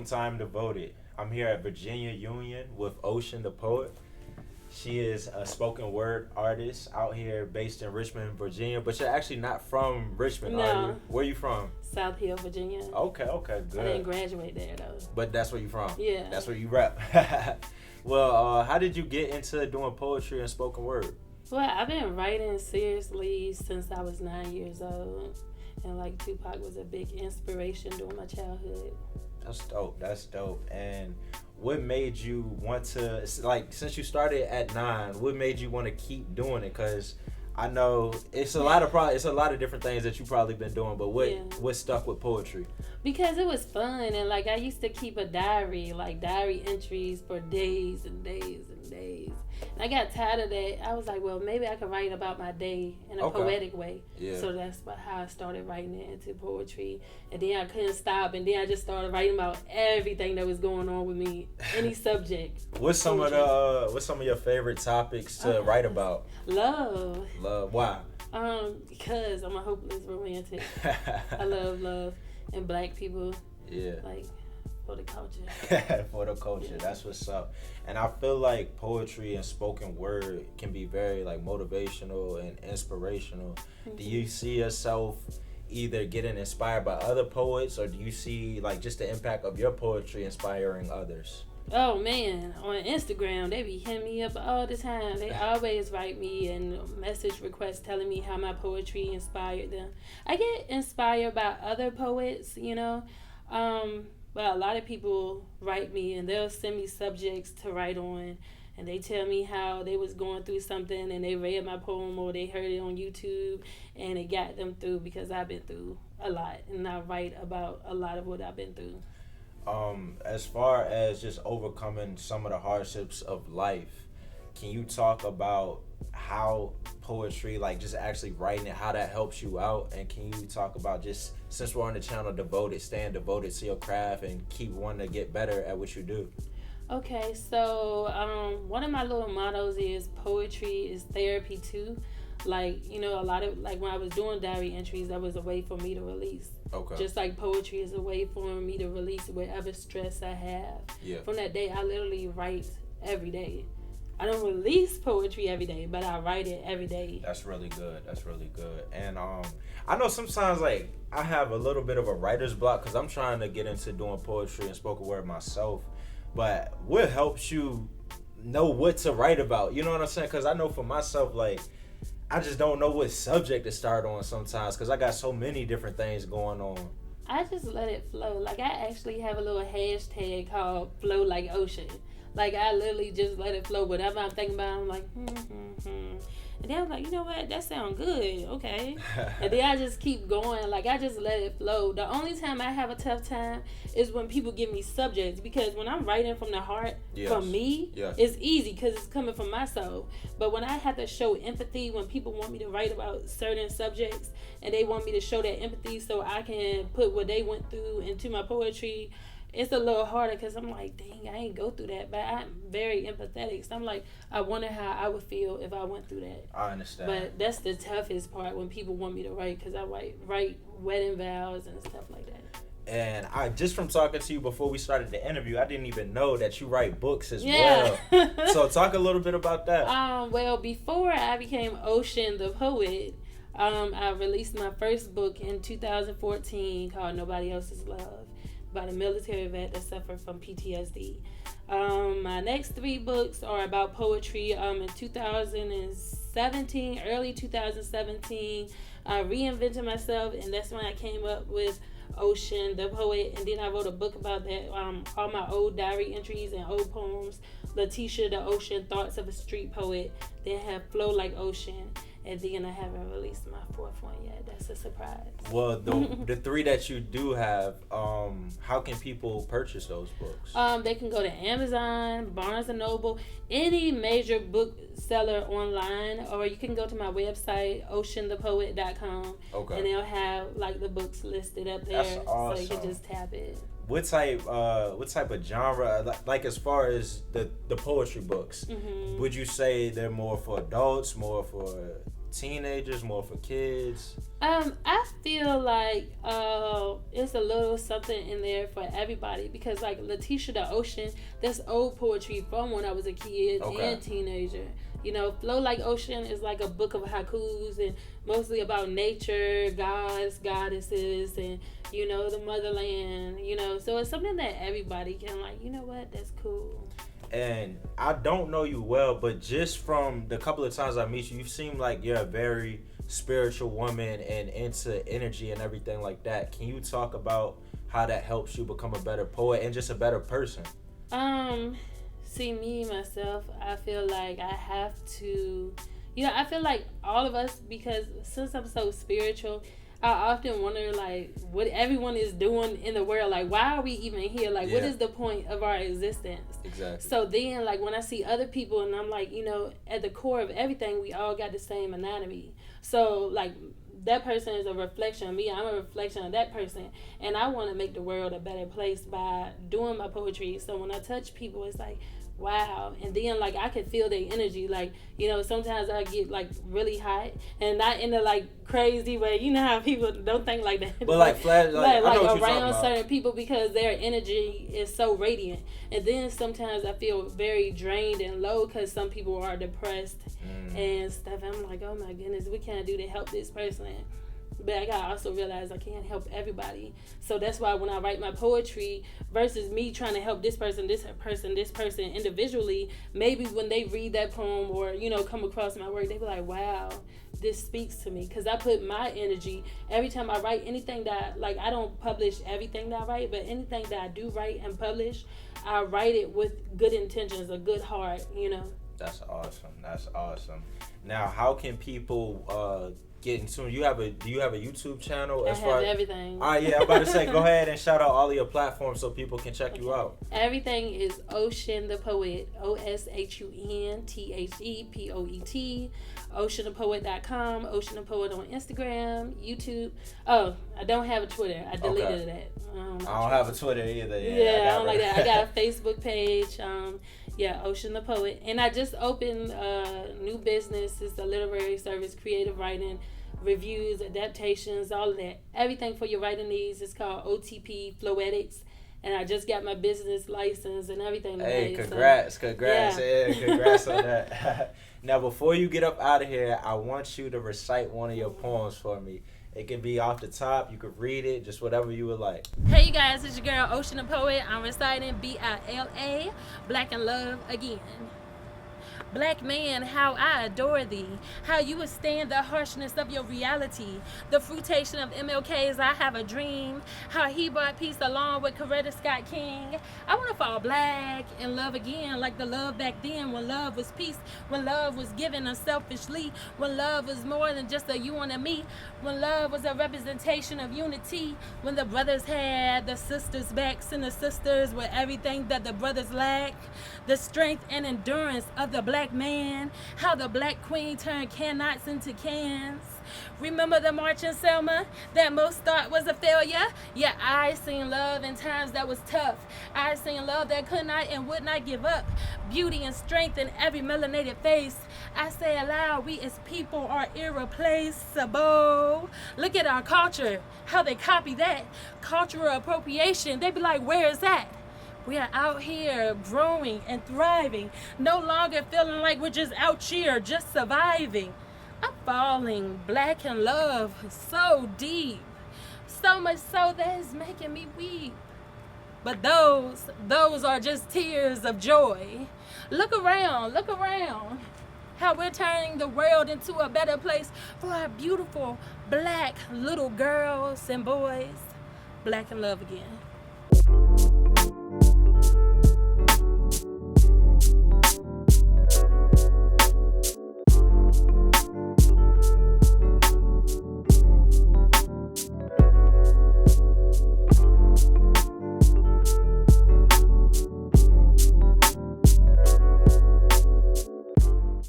Time Devoted. I'm here at Virginia Union with Oshun the poet. She is a spoken word artist out here based in Richmond, Virginia, but you're actually not from Richmond, are you? No, Where you from? South Hill, Virginia. Okay, I good. didn't graduate there though. But that's where you from? Yeah. That's where you rap. Well, how did you get into doing poetry and spoken word? Well, I've been writing seriously since I was 9 years old. And like Tupac was a big inspiration during my childhood. That's dope. And what made you want to, like, since you started at 9, what made you want to keep doing it? Because I know it's a lot of different things that you probably been doing, but what stuck with poetry? Because it was fun, and like I used to keep a diary, like diary entries for days and days and days. And I got tired of that. I was like, well, maybe I could write about my day in a poetic way. Yeah. So that's how I started writing it into poetry. And then I couldn't stop, and then I just started writing about everything that was going on with me, any subject. What's some of your favorite topics to write about? Love. Love. Why? Because I'm a hopeless romantic. I love love and black people. Yeah. Like, for the culture. For the culture. That's what's up. And I feel like poetry and spoken word can be very like motivational and inspirational. Mm-hmm. Do you see yourself either getting inspired by other poets, or do you see like just the impact of your poetry inspiring others? Oh man, on Instagram they be hitting me up all the time. They always write me and message requests telling me how my poetry inspired them. I get inspired by other poets, you know. But a lot of people write me and they'll send me subjects to write on, and they tell me how they was going through something and they read my poem or they heard it on YouTube and it got them through, because I've been through a lot and I write about a lot of what I've been through. As far as just overcoming some of the hardships of life, can you talk about how poetry, like just actually writing it, how that helps you out? And can you talk about, just since we're on the channel Devoted, staying devoted to your craft and keep wanting to get better at what you do? Okay, so one of my little mottos is poetry is therapy too. Like, you know, a lot of, like when I was doing diary entries, that was a way for me to release. Okay. Just like poetry is a way for me to release whatever stress I have. Yeah. From that day, I literally write every day. I don't release poetry every day, but I write it every day. That's really good. And I know sometimes like I have a little bit of a writer's block because I'm trying to get into doing poetry and spoken word myself. But what helps you know what to write about? You know what I'm saying? Because I know for myself, like, I just don't know what subject to start on sometimes because I got so many different things going on. I just let it flow. Like, I actually have a little hashtag called Flow Like Ocean. Like, I literally just let it flow. Whatever I'm thinking about, I'm like, And then I'm like, you know what? That sounds good. Okay. And then I just keep going. Like, I just let it flow. The only time I have a tough time is when people give me subjects. Because when I'm writing from the heart, from me, it's easy because it's coming from my soul. But when I have to show empathy, when people want me to write about certain subjects and they want me to show that empathy so I can put what they went through into my poetry, it's a little harder because I'm like, dang, I ain't go through that. But I'm very empathetic. So I'm like, I wonder how I would feel if I went through that. I understand. But that's the toughest part, when people want me to write, because I write wedding vows and stuff like that. And I just from talking to you before we started the interview, I didn't even know that you write books as well. So talk a little bit about that. Well, before I became Oshun the poet, I released my first book in 2014 called Nobody Else's Love, about a military vet that suffered from PTSD. My next 3 books are about poetry. In 2017, early 2017, I reinvented myself, and that's when I came up with Oshun the poet. And then I wrote a book about that, all my old diary entries and old poems. Letitia the Ocean, Thoughts of a Street Poet. Then have Flow Like Ocean. And then I haven't released my 4th one yet. That's a surprise. Well, the 3 that you do have, how can people purchase those books? They can go to Amazon, Barnes & Noble, any major bookseller online, or you can go to my website, oshunthepoet.com. Okay. And they'll have like the books listed up there. That's awesome. So you can just tap it. What type of genre, like as far as the poetry books, would you say they're more for adults, more for teenagers, more for kids? I feel like it's a little something in there for everybody because like Letitia the Ocean, that's old poetry from when I was a kid and teenager. You know, Flow Like Ocean is like a book of haikus and mostly about nature, gods, goddesses, and you know the motherland. You know, so it's something that everybody can like. You know what? That's cool. And I don't know you well, but just from the couple of times I meet you, you seem like you're a very spiritual woman and into energy and everything like that. Can you talk about how that helps you become a better poet and just a better person? See, me myself, I feel like I have to, you know, I feel like all of us, because since I'm so spiritual, I often wonder like what everyone is doing in the world. Like, why are we even here? Like, what is the point of our existence? Exactly. So then, like, when I see other people and I'm like, you know, at the core of everything, we all got the same anatomy. So, like, that person is a reflection of me. I'm a reflection of that person. And I want to make the world a better place by doing my poetry. So when I touch people, it's like, wow. And then like I can feel their energy. Like, you know, sometimes I get like really hot and not in a like crazy way. You know how people don't think like that. But like flash, like I know what you're around talking certain people because their energy is so radiant. And then sometimes I feel very drained and low because some people are depressed and stuff. I'm like, oh my goodness, what can I do to help this person? But I gotta also realize I can't help everybody. So that's why when I write my poetry versus me trying to help this person individually, maybe when they read that poem or, you know, come across my work, they be like, wow, this speaks to me. Because I put my energy, every time I write anything that, like, I don't publish everything that I write, but anything that I do write and publish, I write it with good intentions, a good heart, you know. That's awesome. That's awesome. Now, how can people get into do you have a YouTube channel? I have everything. All right, yeah, I'm about to say go ahead and shout out all of your platforms so people can check you out. Everything is Oshun the Poet, OSHUNTHEPOET, OshunThePoet.com, Oshun the Poet on Instagram, YouTube. Oh, I don't have a Twitter. I deleted that. I don't have a Twitter either. Yeah, I don't like that. I got a Facebook page. Yeah, Oshun the Poet. And I just opened a new business. It's a literary service, creative writing, reviews, adaptations, all of that. Everything for your writing needs. It's called OTP Floetics. And I just got my business license and everything. Hey, congrats. Yeah, congrats on that. Now, before you get up out of here, I want you to recite one of your poems for me. It can be off the top. You could read it, just whatever you would like. Hey, you guys, it's your girl, Oshun the Poet. I'm reciting BILA, Black in Love Again. Black man, how I adore thee, how you withstand the harshness of your reality, the fruitation of MLK's I Have a Dream, how he brought peace along with Coretta Scott King. I want to fall black in love again, like the love back then when love was peace, when love was given unselfishly, when love was more than just a you and a me, when love was a representation of unity, when the brothers had the sisters' backs and the sisters were everything that the brothers lacked, the strength and endurance of the black man, how the black queen turned cannots into cans. Remember the march in Selma that most thought was a failure? Yeah, I seen love in times that was tough. I seen love that could not and would not give up. Beauty and strength in every melanated face. I say aloud, we as people are irreplaceable. Look at our culture, how they copy that. Cultural appropriation, they be like, where is that? We are out here growing and thriving, no longer feeling like we're just out here, just surviving. I'm falling black in love so deep, so much so that it's making me weep. But those are just tears of joy. Look around, how we're turning the world into a better place for our beautiful black little girls and boys. Black in love again.